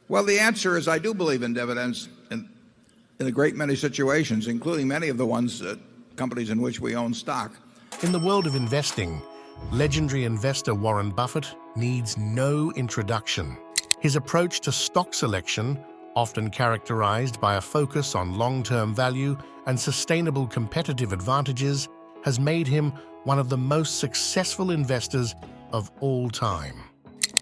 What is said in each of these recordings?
Well, the answer is I do believe in dividends in a great many situations, including many of the ones companies in which we own stock. In the world of investing, legendary investor Warren Buffett needs no introduction. His approach to stock selection, often characterized by a focus on long-term value and sustainable competitive advantages, has made him one of the most successful investors of all time.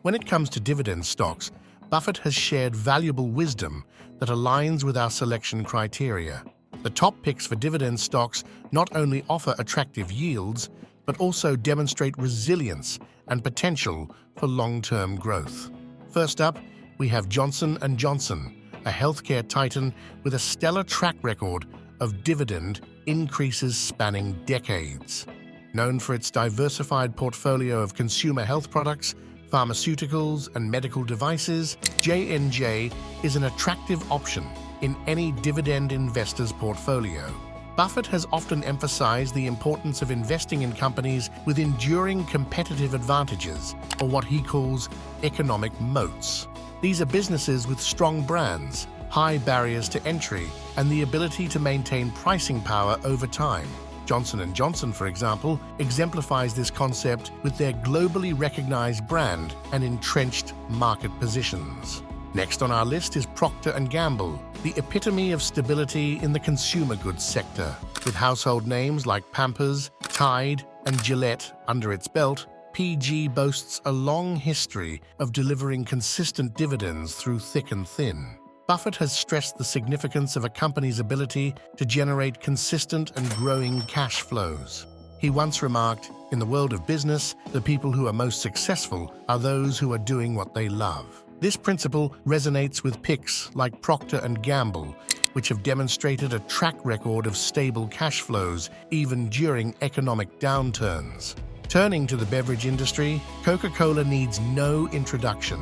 When it comes to dividend stocks, Buffett has shared valuable wisdom that aligns with our selection criteria. The top picks for dividend stocks not only offer attractive yields, but also demonstrate resilience and potential for long-term growth. First up, we have Johnson & Johnson, a healthcare titan with a stellar track record of dividend increases spanning decades. Known for its diversified portfolio of consumer health products, pharmaceuticals, and medical devices, J&J is an attractive option in any dividend investor's portfolio. Buffett has often emphasized the importance of investing in companies with enduring competitive advantages, or what he calls economic moats. These are businesses with strong brands, high barriers to entry, and the ability to maintain pricing power over time. Johnson & Johnson, for example, exemplifies this concept with their globally recognized brand and entrenched market positions. Next on our list is Procter & Gamble, the epitome of stability in the consumer goods sector. With household names like Pampers, Tide, and Gillette under its belt, PG boasts a long history of delivering consistent dividends through thick and thin. Buffett has stressed the significance of a company's ability to generate consistent and growing cash flows. He once remarked, "In the world of business, the people who are most successful are those who are doing what they love." This principle resonates with picks like Procter & Gamble, which have demonstrated a track record of stable cash flows even during economic downturns. Turning to the beverage industry, Coca-Cola needs no introduction.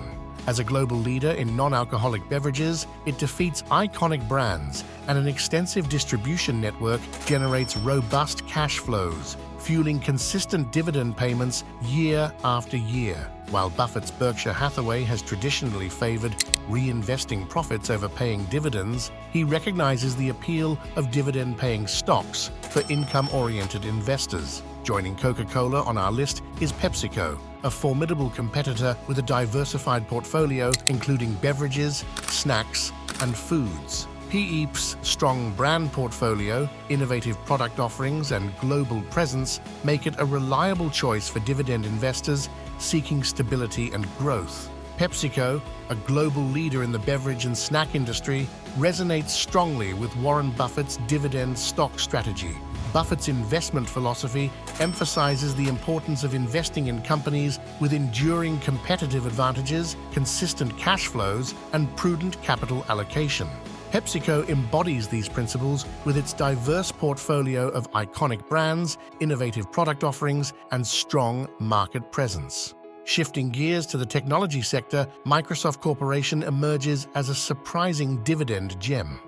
As a global leader in non-alcoholic beverages, it defeats iconic brands, and an extensive distribution network generates robust cash flows, fueling consistent dividend payments year after year. While Buffett's Berkshire Hathaway has traditionally favored reinvesting profits over paying dividends, he recognizes the appeal of dividend-paying stocks for income-oriented investors. Joining Coca-Cola on our list is PepsiCo, a formidable competitor with a diversified portfolio including beverages, snacks, and foods. PEP's strong brand portfolio, innovative product offerings, and global presence make it a reliable choice for dividend investors seeking stability and growth. PepsiCo, a global leader in the beverage and snack industry, resonates strongly with Warren Buffett's dividend stock strategy. Buffett's investment philosophy emphasizes the importance of investing in companies with enduring competitive advantages, consistent cash flows, and prudent capital allocation. PepsiCo embodies these principles with its diverse portfolio of iconic brands, innovative product offerings, and strong market presence. Shifting gears to the technology sector, Microsoft Corporation emerges as a surprising dividend gem.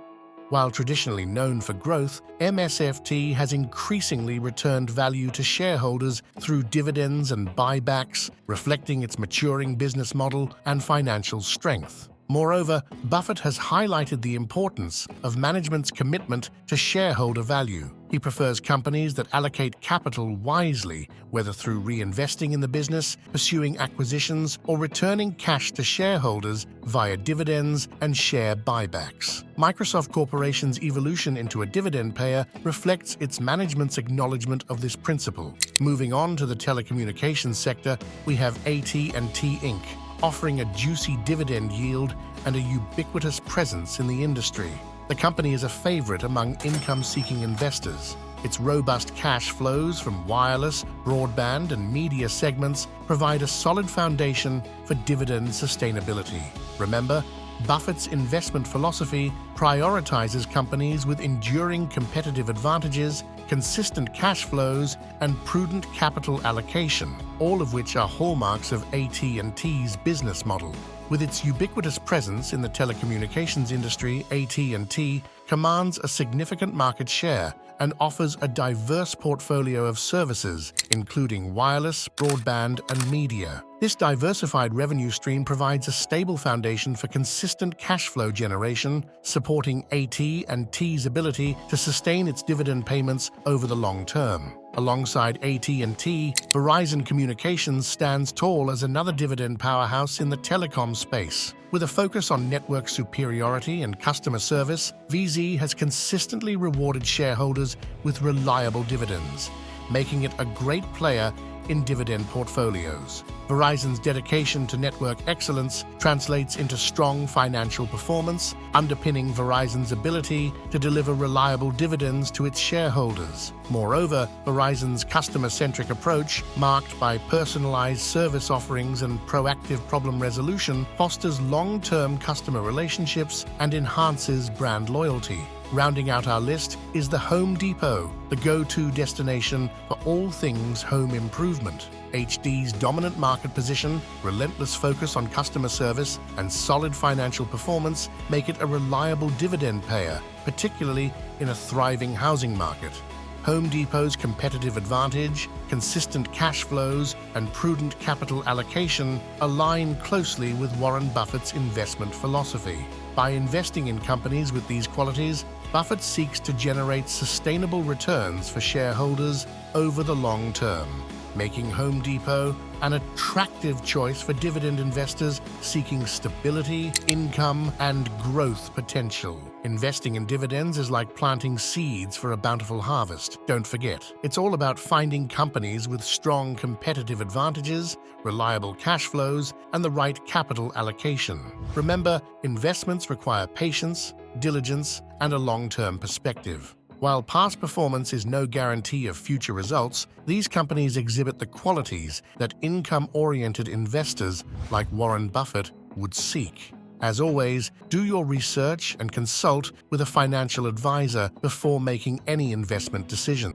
While traditionally known for growth, MSFT has increasingly returned value to shareholders through dividends and buybacks, reflecting its maturing business model and financial strength. Moreover, Buffett has highlighted the importance of management's commitment to shareholder value. He prefers companies that allocate capital wisely, whether through reinvesting in the business, pursuing acquisitions, or returning cash to shareholders via dividends and share buybacks. Microsoft Corporation's evolution into a dividend payer reflects its management's acknowledgement of this principle. Moving on to the telecommunications sector, we have AT&T Inc., offering a juicy dividend yield and a ubiquitous presence in the industry. The company is a favorite among income-seeking investors. Its robust cash flows from wireless, broadband, and media segments provide a solid foundation for dividend sustainability. Remember, Buffett's investment philosophy prioritizes companies with enduring competitive advantages, consistent cash flows, and prudent capital allocation, all of which are hallmarks of AT&T's business model. With its ubiquitous presence in the telecommunications industry, AT&T commands a significant market share and offers a diverse portfolio of services, including wireless, broadband, and media. This diversified revenue stream provides a stable foundation for consistent cash flow generation, supporting AT&T's ability to sustain its dividend payments over the long term. Alongside AT&T, Verizon Communications stands tall as another dividend powerhouse in the telecom space. With a focus on network superiority and customer service, VZ has consistently rewarded shareholders with reliable dividends, making it a great player in dividend portfolios. Verizon's dedication to network excellence translates into strong financial performance, underpinning Verizon's ability to deliver reliable dividends to its shareholders. Moreover, Verizon's customer-centric approach, marked by personalized service offerings and proactive problem resolution, fosters long-term customer relationships and enhances brand loyalty. Rounding out our list is the Home Depot, the go-to destination for all things home improvement. HD's dominant market position, relentless focus on customer service, and solid financial performance make it a reliable dividend payer, particularly in a thriving housing market. Home Depot's competitive advantage, consistent cash flows, and prudent capital allocation align closely with Warren Buffett's investment philosophy. By investing in companies with these qualities, Buffett seeks to generate sustainable returns for shareholders over the long term, making Home Depot an attractive choice for dividend investors seeking stability, income, and growth potential. Investing in dividends is like planting seeds for a bountiful harvest. Don't forget, it's all about finding companies with strong competitive advantages, reliable cash flows, and the right capital allocation. Remember, investments require patience, diligence, and a long-term perspective. While past performance is no guarantee of future results, these companies exhibit the qualities that income-oriented investors like Warren Buffett would seek. As always, do your research and consult with a financial advisor before making any investment decision.